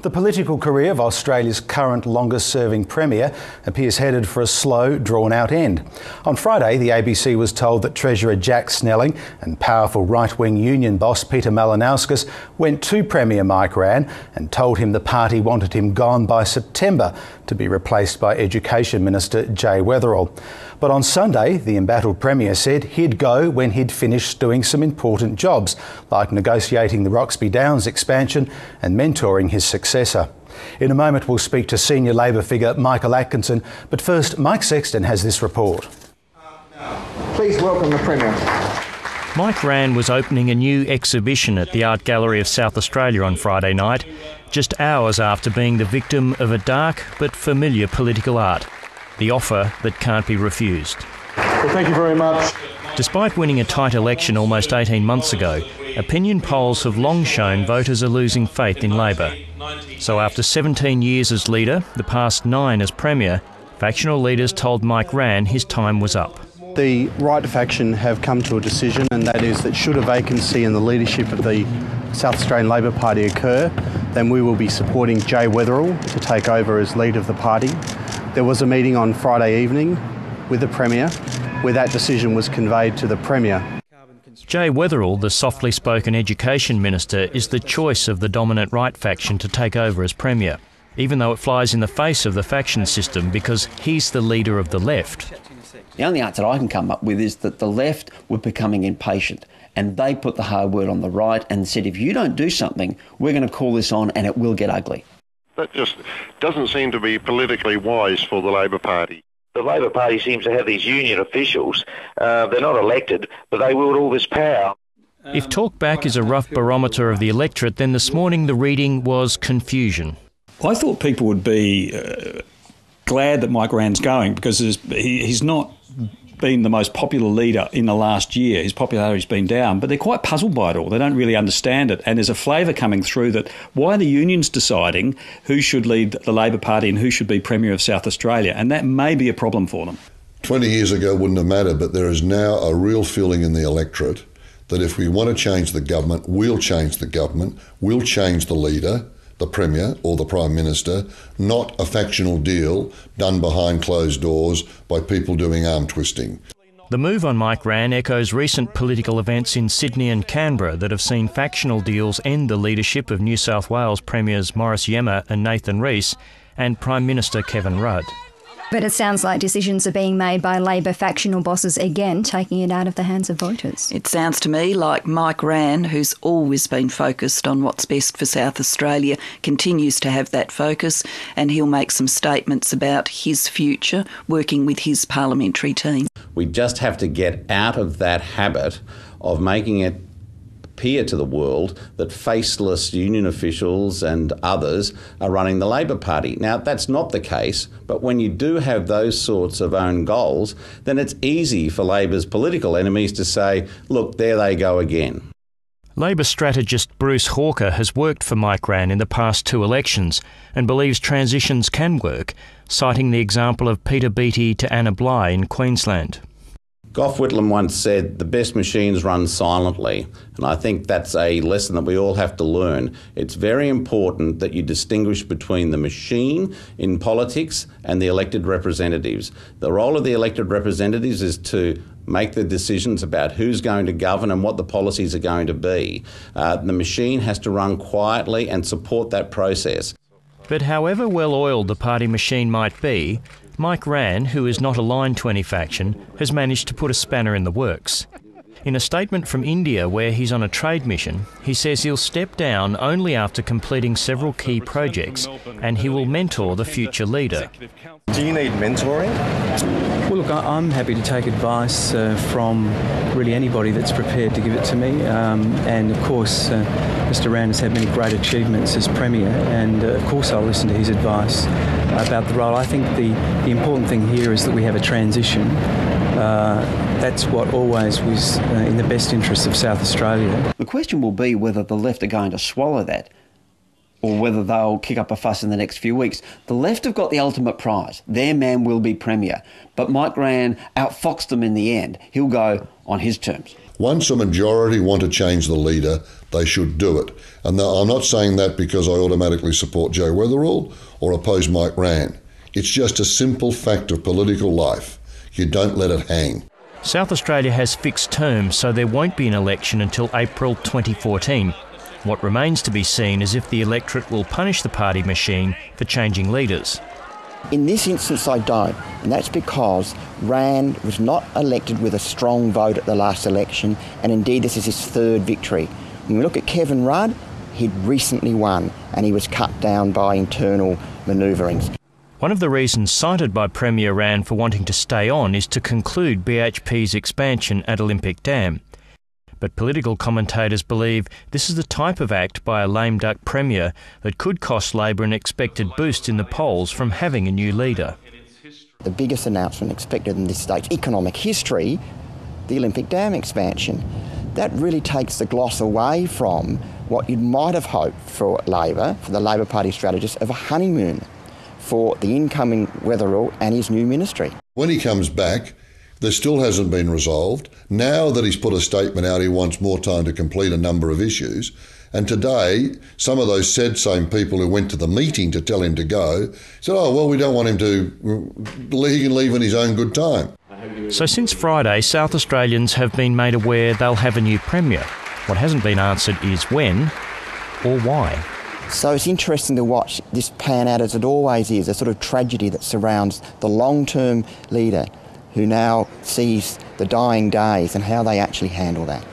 The political career of Australia's current longest-serving Premier appears headed for a slow, drawn-out end. On Friday, the ABC was told that Treasurer Jack Snelling and powerful right-wing union boss Peter Malinauskas went to Premier Mike Rann and told him the party wanted him gone by September to be replaced by Education Minister Jay Weatherill. But on Sunday, the embattled Premier said he'd go when he'd finished doing some important jobs, like negotiating the Roxby Downs expansion and mentoring his successor. In a moment, we'll speak to senior Labor figure Michael Atkinson, but first, Mike Sexton has this report. Please welcome the Premier. Mike Rann was opening a new exhibition at the Art Gallery of South Australia on Friday night, just hours after being the victim of a dark but familiar political art. The offer that can't be refused. Well, thank you very much. Despite winning a tight election almost 18 months ago, opinion polls have long shown voters are losing faith in Labor. So after 17 years as leader, the past 9 as Premier, factional leaders told Mike Rann his time was up. The right faction have come to a decision, and that is that should a vacancy in the leadership of the South Australian Labor Party occur, then we will be supporting Jay Weatherill to take over as leader of the party. There was a meeting on Friday evening with the Premier where that decision was conveyed to the Premier. Jay Weatherill, the softly spoken Education Minister, is the choice of the dominant right faction to take over as Premier, even though it flies in the face of the faction system because he's the leader of the left. The only answer I can come up with is that the left were becoming impatient and they put the hard word on the right and said, if you don't do something, we're going to call this on and it will get ugly. That just doesn't seem to be politically wise for the Labor Party. The Labor Party seems to have these union officials. They're not elected, but they wield all this power. If talkback is a rough barometer of the electorate, then this morning the reading was confusion. I thought people would be glad that Mike Rann's going because he's not been the most popular leader in the last year. His popularity's been down, but they're quite puzzled by it all. They don't really understand it. And there's a flavour coming through that why are the unions deciding who should lead the Labor Party and who should be Premier of South Australia? And that may be a problem for them. 20 years ago wouldn't have mattered, but there is now a real feeling in the electorate that if we want to change the government, we'll change the government, we'll change the leader, the Premier or the Prime Minister, not a factional deal done behind closed doors by people doing arm twisting. The move on Mike Rann echoes recent political events in Sydney and Canberra that have seen factional deals end the leadership of New South Wales Premiers Maurice Yemmer and Nathan Rees and Prime Minister Kevin Rudd. But it sounds like decisions are being made by Labor factional bosses again, taking it out of the hands of voters. It sounds to me like Mike Rann, who's always been focused on what's best for South Australia, continues to have that focus, and he'll make some statements about his future working with his parliamentary team. We just have to get out of that habit of making it appear to the world that faceless union officials and others are running the Labor Party. Now, that's not the case, but when you do have those sorts of own goals, then it's easy for Labor's political enemies to say, look, there they go again. Labor strategist Bruce Hawker has worked for Mike Rann in the past 2 elections and believes transitions can work, citing the example of Peter Beattie to Anna Bligh in Queensland. Gough Whitlam once said, the best machines run silently, and I think that's a lesson that we all have to learn. It's very important that you distinguish between the machine in politics and the elected representatives. The role of the elected representatives is to make the decisions about who's going to govern and what the policies are going to be. The machine has to run quietly and support that process. But however well-oiled the party machine might be, Mike Rann, who is not aligned to any faction, has managed to put a spanner in the works. In a statement from India where he's on a trade mission, he says he'll step down only after completing several key projects and he will mentor the future leader. Do you need mentoring? Well, look, I'm happy to take advice from really anybody that's prepared to give it to me. And of course, Mr. Rann has had many great achievements as Premier, and of course I'll listen to his advice about the role. I think the important thing here is that we have a transition. That's what always was in the best interests of South Australia. The question will be whether the left are going to swallow that or whether they'll kick up a fuss in the next few weeks. The left have got the ultimate prize. Their man will be Premier. But Mike Rann outfoxed them in the end. He'll go on his terms. Once a majority want to change the leader, they should do it. And I'm not saying that because I automatically support Joe Weatherall or oppose Mike Rann. It's just a simple fact of political life. You don't let it hang. South Australia has fixed terms, so there won't be an election until April 2014. What remains to be seen is if the electorate will punish the party machine for changing leaders. In this instance, I don't, and that's because Rann was not elected with a strong vote at the last election, and indeed this is his third victory. When we look at Kevin Rudd, he'd recently won, and he was cut down by internal manoeuvrings. One of the reasons cited by Premier Rann for wanting to stay on is to conclude BHP's expansion at Olympic Dam. But political commentators believe this is the type of act by a lame duck premier that could cost Labor an expected boost in the polls from having a new leader. The biggest announcement expected in this state's economic history, the Olympic Dam expansion. That really takes the gloss away from what you might have hoped for Labor, for the Labor Party strategist, of a honeymoon for the incoming Weatherall and his new ministry. When he comes back, there still hasn't been resolved. Now that he's put a statement out, he wants more time to complete a number of issues. And today, some of those same people who went to the meeting to tell him to go said, oh, well, we don't want him to, he can leave in his own good time. So since Friday, South Australians have been made aware they'll have a new premier. What hasn't been answered is when or why. So it's interesting to watch this pan out, as it always is, a sort of tragedy that surrounds the long-term leader who now sees the dying days and how they actually handle that.